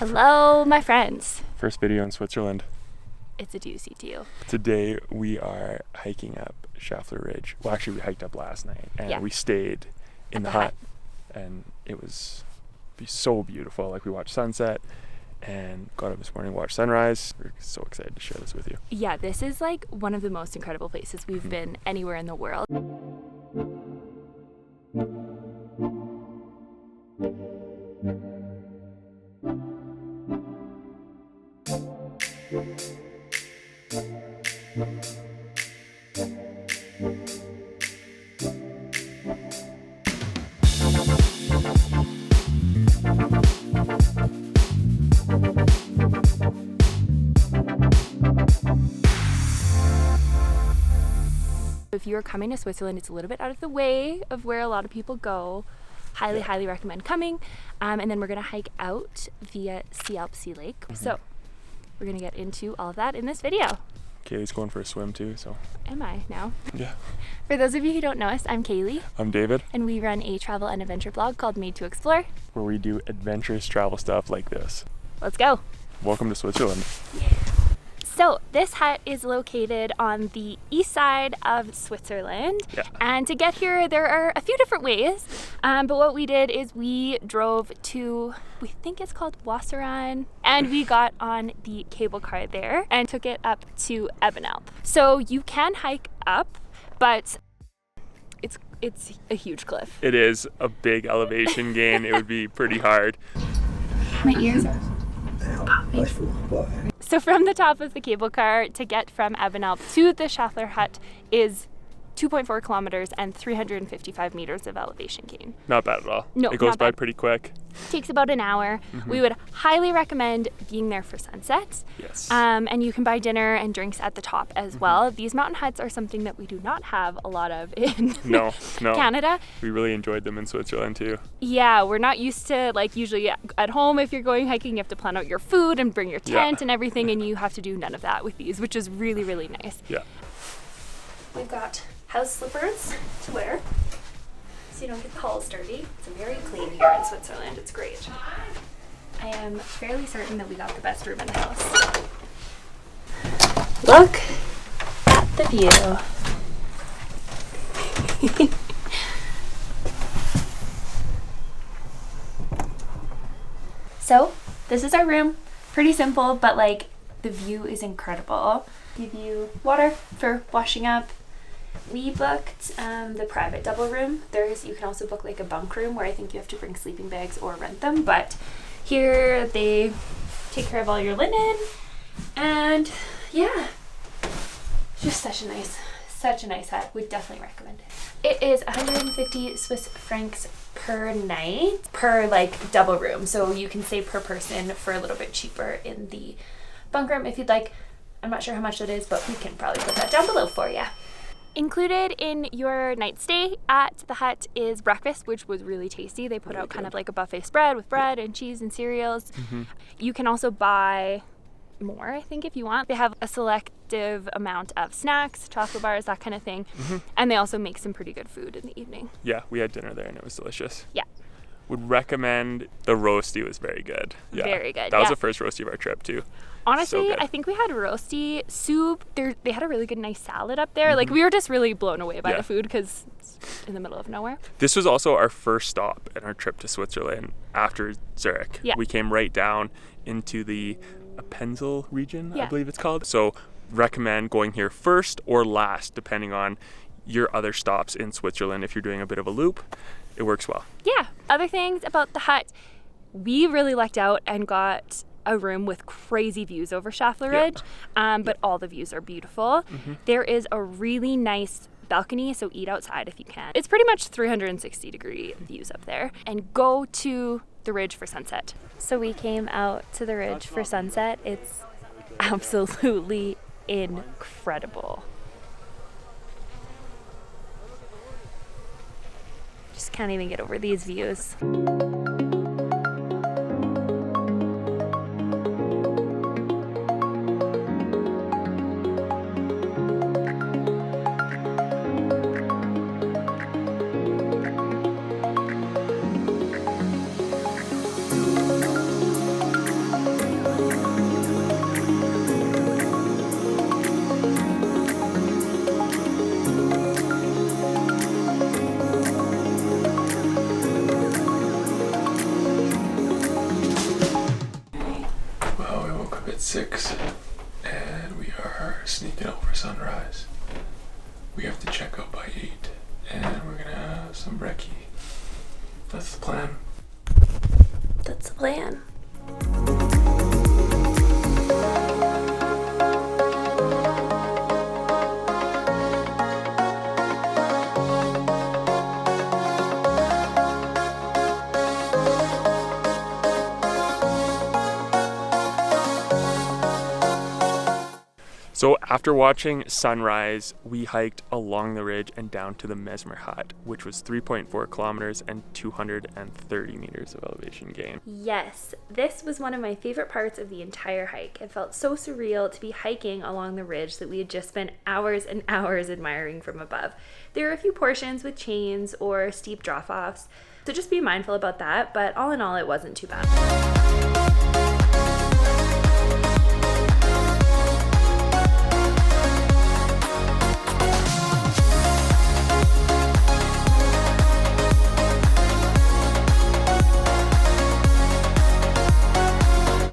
Hello, my friends. First video in Switzerland. It's a doozy deal. Today we are hiking up Schäfler Ridge. Well, actually we hiked up last night and we stayed in the hut. And it was so beautiful. Like, we watched sunset and got up this morning, watched sunrise. We're so excited to share this with you. Yeah, this is like one of the most incredible places we've been anywhere in the world. If you're coming to Switzerland, it's a little bit out of the way of where a lot of people go. Highly recommend coming. And then we're gonna hike out via Seealpsee Lake. So we're gonna get into all of that in this video. Kaylee's going for a swim too, so. Am I now? Yeah. For those of you who don't know us, I'm Kaylee. I'm David. And we run a travel and adventure blog called Made to Explore, where we do adventurous travel stuff like this. Let's go. Welcome to Switzerland. So this hut is located on the east side of Switzerland. Yeah. And to get here, there are a few different ways. But what we did is we drove to, we think it's called Wassarauen, and we got on the cable car there and took it up to Ebenalp. So you can hike up, but it's a huge cliff. It is a big elevation gain. It would be pretty hard. My ears are popping. So from the top of the cable car to get from Ebenalp to the Schäfler hut is 2.4 kilometers and 355 meters of elevation gain. Not bad at all. No, it goes not by bad. pretty quick. Takes about an hour. We would highly recommend being there for sunset. Yes. And you can buy dinner and drinks at the top as well. These mountain huts are something that we do not have a lot of in No. Canada. We really enjoyed them in Switzerland too. Yeah, we're not used to, like, usually at home if you're going hiking you have to plan out your food and bring your tent and everything, and you have to do none of that with these, which is really, really nice. Yeah. We've got house slippers to wear so you don't get the halls dirty. It's very clean here in Switzerland. It's great. I am fairly certain that we got the best room in the house. Look at the view. So this is our room. Pretty simple, but like the view is incredible. Give you water for washing up. We booked the private double room. You can also book like a bunk room where I think you have to bring sleeping bags or rent them, but here they take care of all your linen, and yeah, just such a nice hut. Would definitely recommend it. It is 150 Swiss francs per night per like double room, so you can stay per person for a little bit cheaper in the bunk room if you'd like. I'm not sure how much that is, but we can probably put that down below for you. Included in your night stay at the hut is breakfast, which was really tasty. They put out kind of like a buffet spread with bread and cheese and cereals. You can also buy more, I think, if you want. They have a selective amount of snacks, chocolate bars, that kind of thing. And they also make some pretty good food in the evening. Yeah, we had dinner there and it was delicious. Yeah. Would recommend the roasty. Was very good. Yeah. Very good. That was the first roasty of our trip too. Honestly, So I think we had roasty soup. They had a really good, nice salad up there. Like, we were just really blown away by the food because it's in the middle of nowhere. This was also our first stop in our trip to Switzerland after Zurich. Yeah. We came right down into the Appenzell region, I Yeah. believe it's called. So recommend going here first or last, depending on your other stops in Switzerland. If you're doing a bit of a loop, it works well. Yeah. Other things about the hut, we really lucked out and got a room with crazy views over Schäfler Ridge, but all the views are beautiful. There is a really nice balcony, so eat outside if you can. It's pretty much 360-degree views up there. And go to the ridge for sunset. So we came out to the ridge for sunset. It's absolutely incredible. Just can't even get over these views. 6 and we are sneaking out for sunrise. We have to check out by 8 and we're gonna have some brekkie. That's the plan. That's the plan. So after watching sunrise, we hiked along the ridge and down to the Mesmer hut, which was 3.4 kilometers and 230 meters of elevation gain. Yes, this was one of my favorite parts of the entire hike. It felt so surreal to be hiking along the ridge that we had just spent hours and hours admiring from above. There were a few portions with chains or steep drop-offs, so just be mindful about that, but all in all, it wasn't too bad.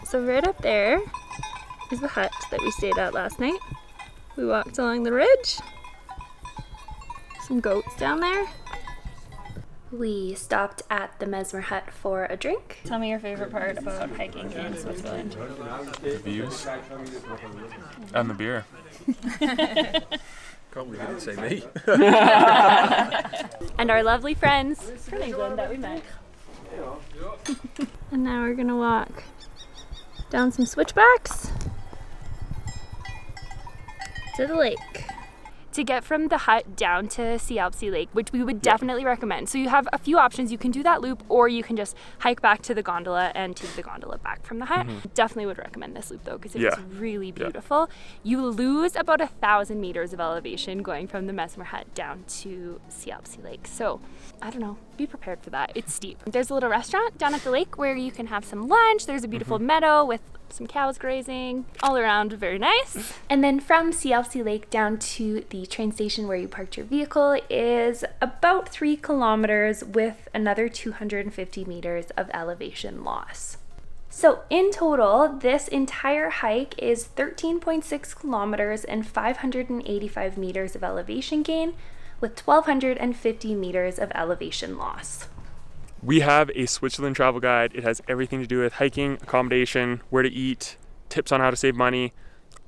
So right up there is the hut that we stayed at last night. We walked along the ridge. Some goats down there. We stopped at the Mesmer hut for a drink. Tell me your favorite part about hiking in Switzerland. The views and the beer. Can't believe you didn't say me. And our lovely friends from England that we met. And now we're gonna walk down some switchbacks to the lake. To get from the hut down to Seealpsee Lake, which we would definitely recommend. So you have a few options. You can do that loop, or you can just hike back to the gondola and take the gondola back from the hut. Definitely would recommend this loop though, because it is really beautiful. You lose about 1,000 meters of elevation going from the Mesmer hut down to Seealpsee Lake. So I don't know, be prepared for that. It's steep. There's a little restaurant down at the lake where you can have some lunch. There's a beautiful meadow with some cows grazing, all around very nice. And then from Seealpsee Lake down to the train station where you parked your vehicle is about 3 kilometers with another 250 meters of elevation loss. So in total, this entire hike is 13.6 kilometers and 585 meters of elevation gain with 1,250 meters of elevation loss. We have a Switzerland travel guide. It has everything to do with hiking, accommodation, where to eat, tips on how to save money,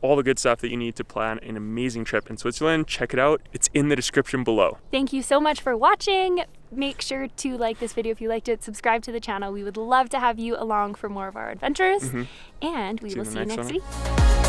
all the good stuff that you need to plan an amazing trip in Switzerland. Check it out. It's in the description below. Thank you so much for watching. Make sure to like this video if you liked it, subscribe to the channel. We would love to have you along for more of our adventures, and we will see you next week.